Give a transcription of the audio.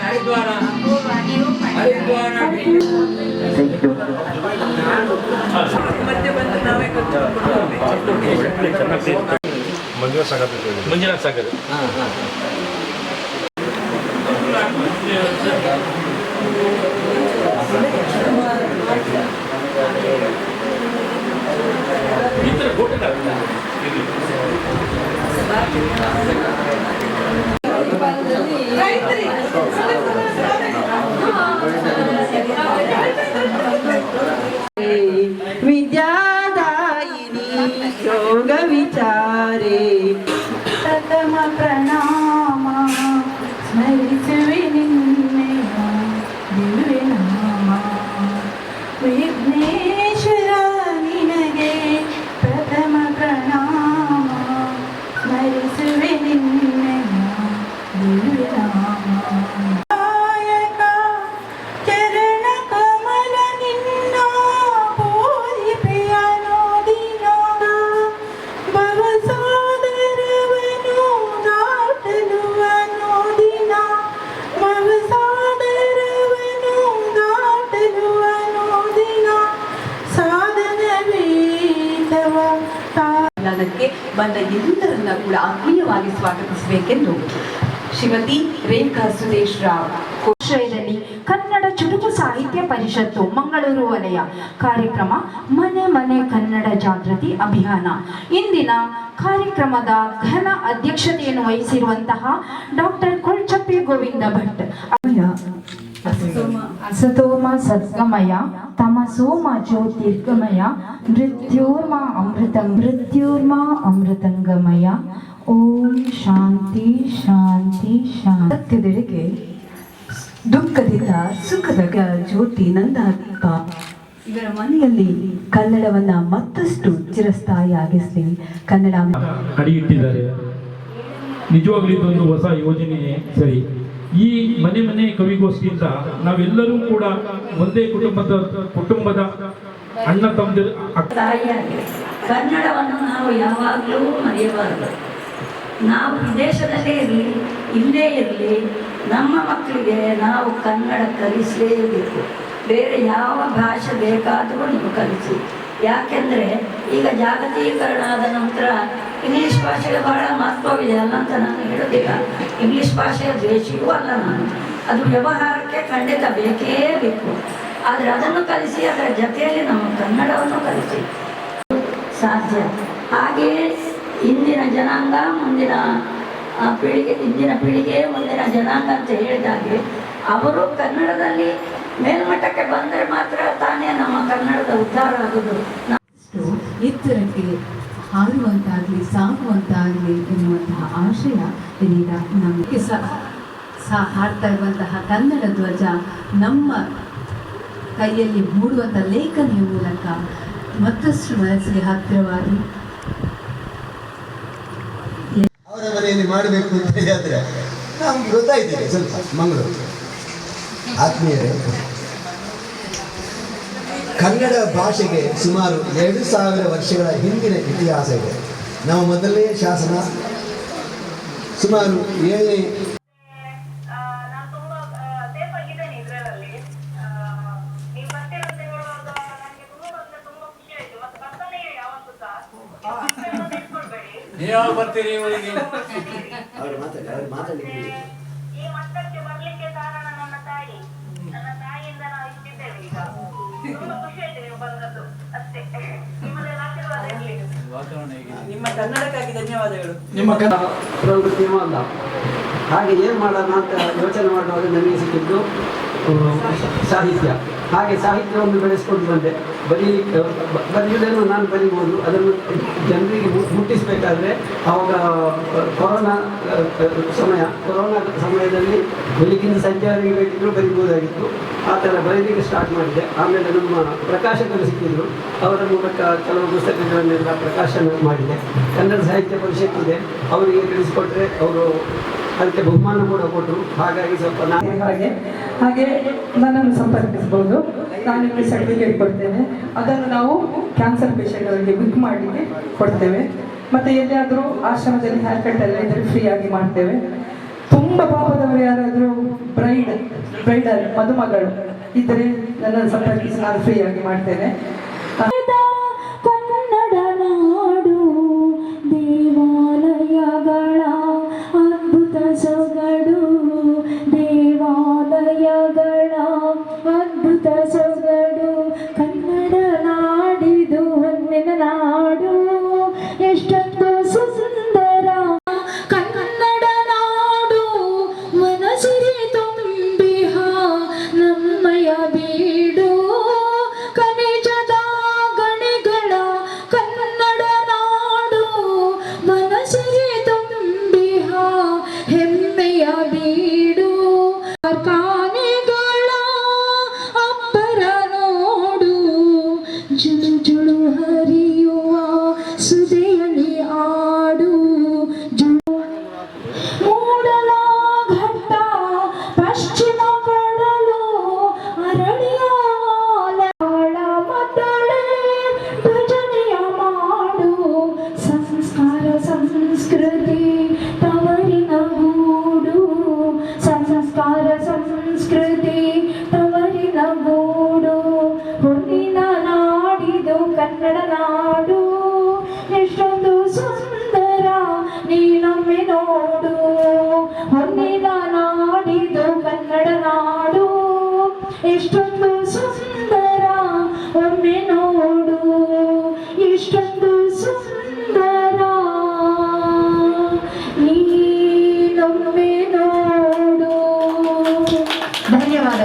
ಹರಿದ್ವಾರ ಮಂಜುನಾಥ್ ಸಾಗರ್ ವಿದ್ಯಾದಾಯಿನಿ ಯೋಗ ವಿಚಾರೇ ಪ್ರಥಮ ಪ್ರಣಾಮ ಸ್ಮರಿಸುವೆ ನಿನ್ನೆಯ ದಿವ್ಯ ನಾಮ ವಿಘ್ನೇಶ್ವರ ನಿನಗೆ ಪ್ರಥಮ ಪ್ರಣಾಮ ಸ್ಮರಿಸುವೆ ನಿನ್ನೆಯ ದಿವ್ಯ ನಾಮ ಬಂದ ಎಲ್ಲರನ್ನ ಕೂಡ ಆತ್ಮೀಯವಾಗಿ ಸ್ವಾಗತಿಸಬೇಕೆಂದು ಶ್ರೀಮತಿ ರೇಖಾ ಸುರೇಶ್ ರಾವ್ ಆಶ್ರಯದಲ್ಲಿ ಕನ್ನಡ ಚುಟುಕು ಸಾಹಿತ್ಯ ಪರಿಷತ್ತು ಮಂಗಳೂರು ವಲಯ ಕಾರ್ಯಕ್ರಮ ಮನೆ ಮನೆ ಕನ್ನಡ ಜಾಗೃತಿ ಅಭಿಯಾನ. ಇಂದಿನ ಕಾರ್ಯಕ್ರಮದ ಘನ ಅಧ್ಯಕ್ಷತೆಯನ್ನು ವಹಿಸಿರುವಂತಹ ಡಾಕ್ಟರ್ ಕೊಳ್ಚಪ್ಪೆ ಗೋವಿಂದ ಭಟ್. ಅಸತೋಮ ಸದ್ಗಮಯ ತಮಸೋಮ ಜ್ಯೋತಿರ್ಗಮಯ ಮೃತ್ಯೋರ್ಮಾ ಅಮೃತಂಗಮಯ. ಓಂ ಶಾಂತಿ ಶಾಂತಿ ಶಾಂತಿ. ಸತ್ಯದೆಡೆಗೆ ದುಃಖದಿಂದ ಸುಖದ ಜ್ಯೋತಿ ನಂದಾದೀಪ ಇವರ ಮನೆಯಲ್ಲಿ ಕನ್ನಡವನ್ನ ಮತ್ತಷ್ಟು ಚಿರಸ್ಥಾಯಿಯಾಗಿಸಲಿ. ಕನ್ನಡ ಅಡಿಯಿಟ್ಟಿದ್ದಾರೆ. ನಿಜವಾಗ್ಲೂ ಇದೊಂದು ಹೊಸ ಯೋಜನೆ. ಸರಿ, ಈ ಮನೆ ಮನೆ ಕವಿಗೋಷ್ಠಿಯಿಂದ ನಾವೆಲ್ಲರೂ ಕೂಡ ಒಂದೇ ಕುಟುಂಬದ ಅಣ್ಣ ತಮ್ಮದಿರು ಕನ್ನಡವನ್ನು ನಾವು ಯಾವಾಗಲೂ ಮರೆಯಬಾರದು. ನಾವು ವಿದೇಶದಲ್ಲೇ ಇರಲಿ ಇಲ್ಲೇ ಇರಲಿ ನಮ್ಮ ಮಕ್ಕಳಿಗೆ ನಾವು ಕನ್ನಡ ಕಲಿಸಲೇಬೇಕು. ಬೇರೆ ಯಾವ ಭಾಷೆ ಬೇಕಾದರೂ ನೀವು ಕಲಿಸಿ. ಯಾಕೆಂದರೆ ಈಗ ಜಾಗತೀಕರಣ ಆದ ನಂತರ ಇಂಗ್ಲೀಷ್ ಭಾಷೆಗೆ ಬಹಳ ಮಹತ್ವವಿದೆ ಅಲ್ಲ ಅಂತ ನಾನು ಹೇಳೋದಿಲ್ಲ. ಇಂಗ್ಲೀಷ್ ಭಾಷೆಯ ದ್ವೇಷಿಯೂ ಅಲ್ಲ ನಾನು. ಅದು ವ್ಯವಹಾರಕ್ಕೆ ಖಂಡಿತ ಬೇಕೇ ಬೇಕು. ಆದರೆ ಅದನ್ನು ಕಲಿಸಿ, ಅದರ ಜೊತೆಯಲ್ಲಿ ನಮ್ಮ ಕನ್ನಡವನ್ನು ಕಲಿಸಿ ಸಾಧ್ಯ. ಹಾಗೆಯೇ ಇಂದಿನ ಜನಾಂಗ ಮುಂದಿನ ಪೀಳಿಗೆ, ಇಂದಿನ ಪೀಳಿಗೆ ಮುಂದಿನ ಜನಾಂಗ ಅಂತ ಹೇಳಿದಾಗೆ ಅವರು ಕನ್ನಡದಲ್ಲಿ ಮೇಲ್ಮಟ್ಟಕ್ಕೆ ಬಂದರೆ ಮಾತ್ರ ತಾನೇ ನಮ್ಮ ಕನ್ನಡದ ಉದ್ಧಾರ ಆಗೋದು. ಎತ್ತರಕ್ಕೆ ಹಾರುವಂತಾಗಲಿ ಸಾಗುವಂತಾಗಲಿ ಎನ್ನುವಂತಹ ಆಶಯ ಇದೀಗ ನಮಗೆ ಹಾಡ್ತಾ ಇರುವಂತಹ ಕನ್ನಡ ಧ್ವಜ ನಮ್ಮ ಕೈಯಲ್ಲಿ ಮೂಡುವಂಥ ಲೇಖನಿಯ ಮೂಲಕ ಮತ್ತಷ್ಟು ಮನಸ್ಸಿಗೆ ಹತ್ತಿರವಾಗಿ ಅವರ ಮನೆಯಲ್ಲಿ ಮಾಡಬೇಕು ಅಂತ ಹೇಳಿದ್ರೆ ನಮ್ಗೆ ಗೊತ್ತಾಯ್ತದೆ ಸ್ವಲ್ಪ. ಮಂಗಳೂರು ಆತ್ಮೀಯರೇ, ಕನ್ನಡ ಭಾಷೆಗೆ ಸುಮಾರು 2000 ವರ್ಷಗಳ ಹಿಂದಿನ ಇತಿಹಾಸ ಇದೆ. ನಾವು ಮೊದಲನೇ ಶಾಸನ ಸುಮಾರು 7 ಬರ್ತೀರಿ ಅವ್ರು ಮಾತಾಡಿ ಈ ಮಟ್ಟಕ್ಕೆ ಬರ್ಲಿಕ್ಕೆ ಕಾರಣ ನನ್ನ ತಾಯಿ. ನನ್ನ ತಾಯಿಯಿಂದ ನಾವು ಇಟ್ಟಿದ್ದೇವೆ. ಈಗ ತುಂಬಾ ಖುಷಿ ಆಯ್ತು ನೀವು ಬಂದದ್ದು ಅಷ್ಟೇ. ನಿಮ್ಮದೆಲ್ಲ ಆಶೀರ್ವಾದ ಇರಲಿ. ನಿಮ್ಮ ಕನ್ನಡಕ್ಕಾಗಿ ಧನ್ಯವಾದಗಳು. ನಿಮ್ಮ ಪ್ರವೃತ್ತಿಯೂ ಅಲ್ಲ. ಹಾಗೆ ಏನು ಮಾಡೋಣ ಅಂತ ಯೋಚನೆ ಮಾಡುವಾಗ ನನಗೆ ಸಿಕ್ಕಿದ್ದು ಸಾಹಿತ್ಯ. ಹಾಗೆ ಸಾಹಿತ್ಯವನ್ನು ಬೆಳೆಸ್ಕೊಂಡು ಬಂದೆ. ಬರೆಯುವುದನ್ನು ನಾನು ಬರೀಬೋದು, ಅದನ್ನು ಜನರಿಗೆ ಮುಟ್ಟಿಸಬೇಕಾದ್ರೆ ಆವಾಗ ಕೊರೋನಾ ಸಮಯದಲ್ಲಿ ಬೆಳಗಿನ ಸಂಜೆವರೆಗೆ ಬೇಕಿದ್ದರೂ ಬರೀಬೋದಾಗಿತ್ತು. ಆ ಥರ ಬರೀಲಿಕ್ಕೆ ಸ್ಟಾರ್ಟ್ ಮಾಡಿದೆ. ಆಮೇಲೆ ನಮ್ಮ ಪ್ರಕಾಶಕರು ಸಿಕ್ಕಿದ್ರು, ಅವರ ಮೂಲಕ ಕೆಲವು ಪುಸ್ತಕಗಳನ್ನೆಲ್ಲ ಪ್ರಕಾಶನ ಮಾಡಿದೆ. ಕನ್ನಡ ಸಾಹಿತ್ಯ ಪರಿಷತ್ ಇದೆ, ಅವರಿಗೆ ತಿಳಿಸಿಕೊಟ್ರೆ ಅವರು ಅದಕ್ಕೆ ಬಹುಮಾನ ಕೂಡ ಕೊಟ್ಟರು. ಹಾಗಾಗಿ ಸ್ವಲ್ಪ ಹಾಗೆ ನನ್ನನ್ನು ಸಂಪರ್ಕಿಸಬಹುದು. ನಾನು ನಿಮಗೆ ಸರ್ಟಿಫಿಕೇಟ್ ಕೊಡ್ತೇನೆ. ಅದನ್ನು ನಾವು ಕ್ಯಾನ್ಸರ್ ಪೇಷಂಟ್ಗಳಿಗೆ ಬುಕ್ ಮಾಡಲಿಕ್ಕೆ ಕೊಡ್ತೇವೆ. ಮತ್ತು ಎಲ್ಲಿಯಾದರೂ ಆಶ್ರಮದಲ್ಲಿ ಹೇರ್ ಕಟ್ ಎಲ್ಲ ಇದ್ದರೆ ಫ್ರೀಯಾಗಿ ಮಾಡ್ತೇವೆ. ತುಂಬ ಪಾಪದವರು ಯಾರಾದರೂ ಬ್ರೈಡ್ ಬ್ರೈಡಲ್ ಮದುಮಗಳು ಇದ್ದರೆ ನನ್ನನ್ನು ಸಂಪರ್ಕಿಸಿ ನಾನು ಫ್ರೀಯಾಗಿ ಮಾಡ್ತೇನೆ. ಕನ್ನಡ ನಾಡು ದೇವಾಲಯಗಳ ಅದ್ಭುತ ಸೊಗಡು, ದೇವಾಲಯಗಳ ಅದ್ಭುತ ಸೊಗಡು, ಕನ್ನಡ ನಾಡಿದು ಹೊನ್ನಿನ ನಾಡು ಎಷ್ಟೊಂದು ಸುಂದರ, ಕನ್ನಡ ನಾಡು ಮನಸಿರಿ ತುಂಬಿಹ ನಮ್ಮಯ ಬೀಡು, ಖನಿಜದ ಗಣಿಗಳ ಕನ್ನಡ ನಾಡು ಮನಸಿರಿ ತುಂಬಿಹ ಹೆಮ್ಮೆಯ ಬೀಡು, ಕಾರ್ಖಾನೆಗಳ ಅಬ್ಬರ ನೋಡು, ಜುಳು ಜುಳು ಹರಿಯುವ ಸುದೆಯಲಿ ಆಡು, ಮೂಡಲ ಘಟ್ಟ ಪಶ್ಚಿಮ ಕಡಲು ಅರಳಿಯಾಲ ಮದ್ದಳೆ ಭಜನೆಯ ಮಾಡು, ಸಂಸ್ಕಾರ ಸಂಸ್ಕೃತಿ ತವರಿನ ಗೂಡು, ಸಂಸ್ಕಾರ ಸಂಸ್ಕೃತಿ ತವರಿನ ಗೂಡು, ಹೊನ್ನಿನ ನಾಡಿದು ಕನ್ನಡ ನಾಡು ಎಷ್ಟೊಂದು ಸುಂದರ ನೀನೊಮ್ಮೆ ನೋಡು, ಹೊನ್ನಿನ ನಾಡಿದು ಕನ್ನಡ ನಾಡು ಎಷ್ಟೊಂದು ಸುಂದರ ಒಮ್ಮೆ ನೋಡು, ಎಷ್ಟೊಂದು ಸುಂದರ ನೀನೊಮ್ಮೆ ನೋಡು. ಧನ್ಯವಾದ.